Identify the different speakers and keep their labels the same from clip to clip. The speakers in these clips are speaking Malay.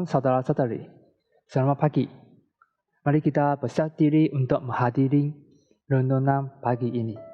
Speaker 1: saudara-saudari, selamat pagi. Mari kita bersiap diri untuk menghadiri renungan pagi ini.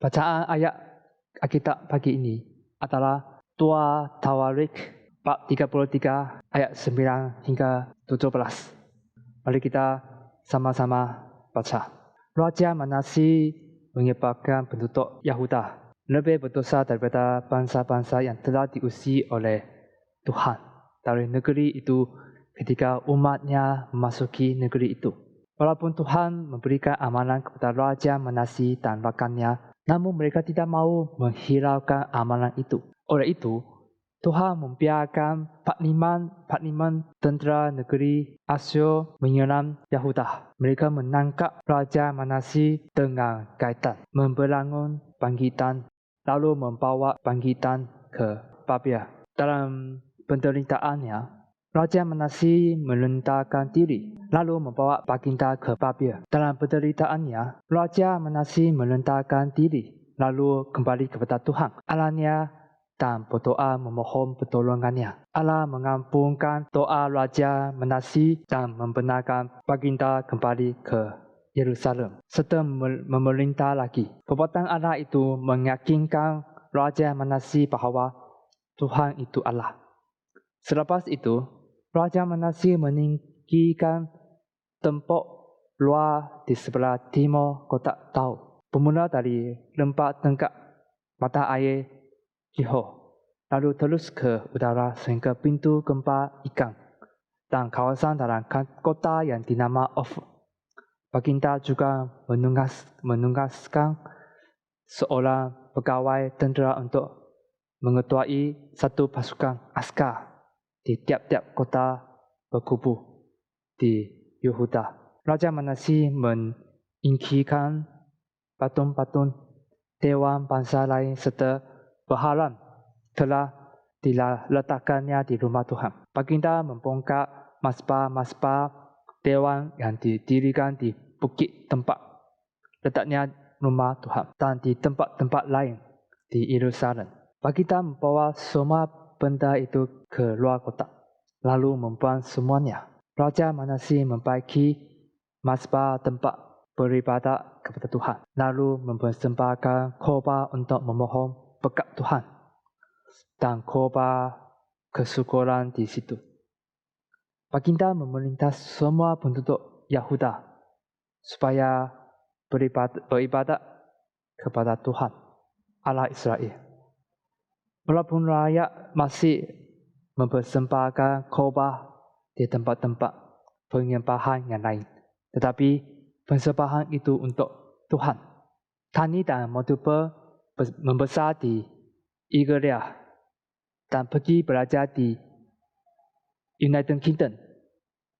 Speaker 1: Bacaan ayat Alkitab pagi ini adalah 2 Tawarik bab 33 ayat 9 hingga 17. Mari kita sama-sama baca. Raja Manasye menyebabkan penduduk Yahuda lebih berdosa daripada bangsa-bangsa yang telah diusir oleh Tuhan dari negeri itu ketika umatnya memasuki negeri itu. Walaupun Tuhan memberikan amanah kepada Raja Manasye dan rakannya, namun mereka tidak mahu menghiraukan amanah itu. Oleh itu, Tuhan membiarkan Pakliman tentera negeri Asyur menyerang Yahuda. Mereka menangkap Raja Manasye dengan kaitan, membangun bangkitan, lalu membawa bangkitan ke Babel. Dalam penderitaannya, Raja Manasye melentarkan diri, lalu membawa baginda ke Babel. Dalam penderitaannya, Raja Manasye melentarkan diri, lalu kembali kepada Tuhan Allahnya dan berdoa memohon pertolongannya. Allah mengampunkan doa Raja Manasye dan membenarkan baginda kembali ke Yerusalem serta memerintah lagi. Perbuatan Allah itu meyakinkan Raja Manasye bahawa Tuhan itu Allah. Selepas itu, Raja Manasye meninggikan tembok luar di sebelah timur kotak Tau, bermula dari lembah tengkak mata air Jihor, lalu terus ke utara sehingga pintu gempa ikan dan kawasan dalam kota yang dinama Of. Baginda juga menugaskan seorang pegawai tentera untuk mengetuai satu pasukan askar di tiap-tiap kota berkubu di Yehuda. Raja Manasye menyingkirkan patung-patung dewan bangsa lain serta berhala telah diletakkannya di rumah Tuhan. Baginda membongkar masbah-masbah dewan yang didirikan di bukit tempat letaknya rumah Tuhan dan di tempat-tempat lain di Yerusalem. Baginda membawa semua benda itu ke luar kota, lalu membuang semuanya. Raja Manasye membaiki masbah tempat beribadat kepada Tuhan, lalu mempersembahkan korban untuk memohon berkat Tuhan dan korban kesyukuran di situ. Baginda memerintah semua penduduk Yahuda supaya beribadat kepada Tuhan Allah Israel. Walaupun rakyat masih mempersembahkan korban di tempat-tempat penyembahan yang lain, tetapi persembahan itu untuk Tuhan. Tani dan multiple membesar di Inggeria dan pergi belajar di United Kingdom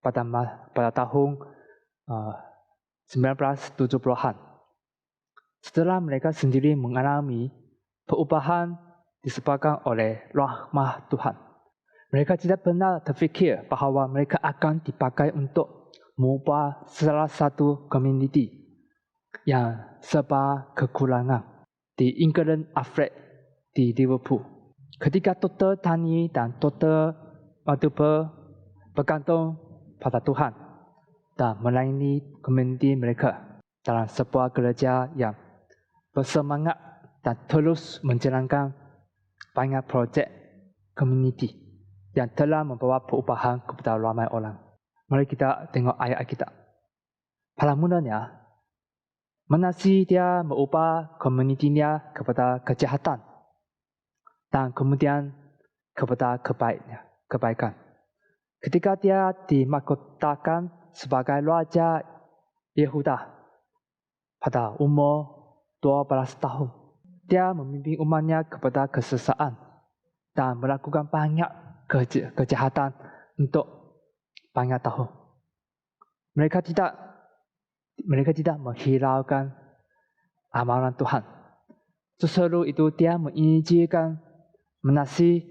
Speaker 1: pada tahun 1970-an. Setelah mereka sendiri mengalami perubahan disebabkan oleh rahmat Tuhan, mereka tidak pernah terfikir bahawa mereka akan dipakai untuk mengubah salah satu komuniti yang serba kekurangan di England Alfred di Liverpool. Ketika total tani dan total bergantung pada Tuhan dan melayani komuniti mereka dalam sebuah gereja yang bersemangat dan terus menjalankan banyak projek komuniti yang telah membawa perubahan kepada ramai orang. Mari kita tengok ayat kita. Pada mulanya, Manasih dia mengubah komunitinya kepada kejahatan dan kemudian kepada kebaikan. Ketika dia dimahkotakan sebagai Raja Yehuda pada umur 12 tahun, dia memimpin umatnya kepada kesesatan dan melakukan banyak kejahatan untuk banyak tahun. Mereka tidak menghiraukan amaran Tuhan. Justru itu dia mengizinkan Manasih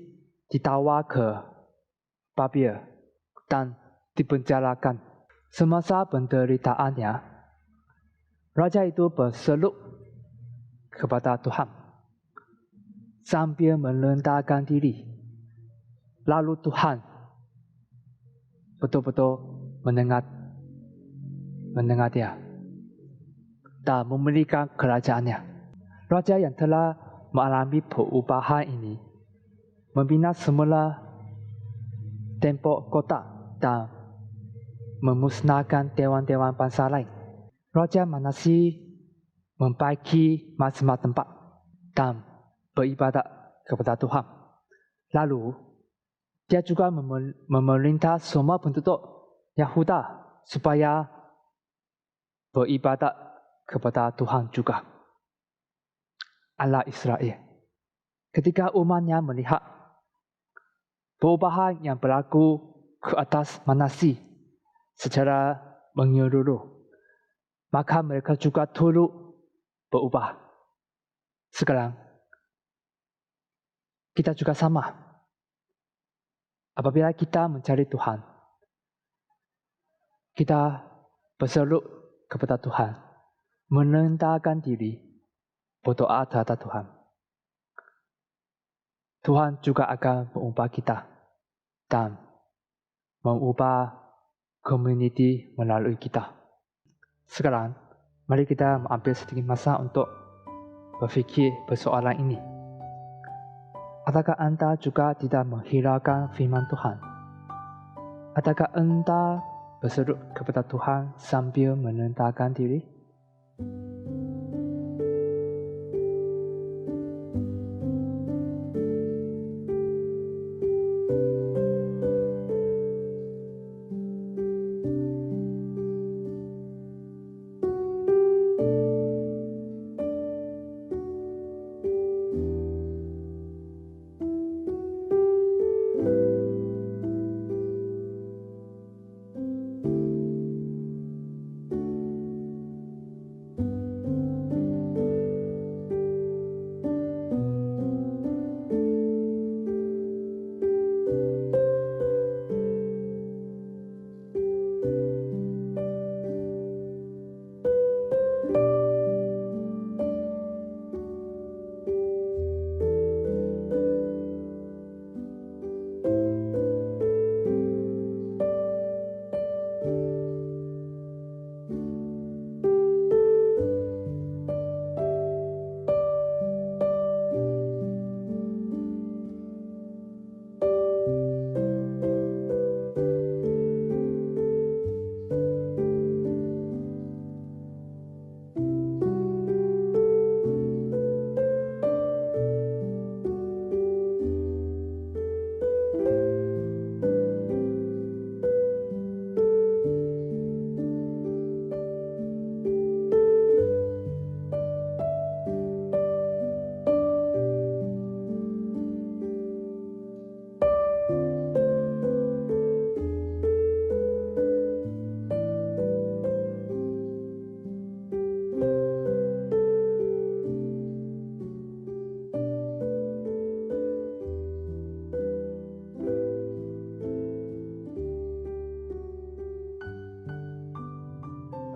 Speaker 1: dibawa ke Babel dan dipenjarakan. Semasa penderitaannya, raja itu berseru kepada Tuhan sambil merendahkan diri. Lalu Tuhan betul-betul mendengar dia dan memulihkan kerajaannya. Raja yang telah mengalami perubahan ini membina semula tembok kota dan memusnahkan dewan-dewan bangsa lain. Raja Manasih membaiki macam-macam tempat dan beribadat kepada Tuhan. Lalu, dia juga memerintah semua penduduk Yahuda supaya beribadat kepada Tuhan juga, Allah Israel. Ketika umatnya melihat perubahan yang berlaku ke atas Manasih secara menyeluruh, maka mereka juga turut berubah. Sekarang, kita juga sama. Apabila kita mencari Tuhan, kita berseru kepada Tuhan, merendahkan diri, berdoa terhadap Tuhan. Tuhan juga akan mengubah kita dan mengubah komuniti melalui kita. Sekarang, mari kita mengambil sedikit masa untuk berfikir persoalan ini. Adakah anda juga tidak menghiraukan firman Tuhan? Adakah anda berseru kepada Tuhan sambil merendahkan diri?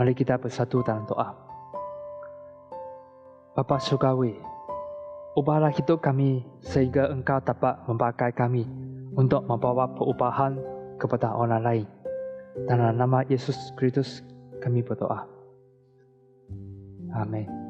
Speaker 1: Mari kita bersatu dalam doa. Bapa surgawi, ubahlah hidup kami sehingga Engkau dapat memakai kami untuk membawa perubahan kepada orang lain. Dalam nama Yesus Kristus kami berdoa. Amin.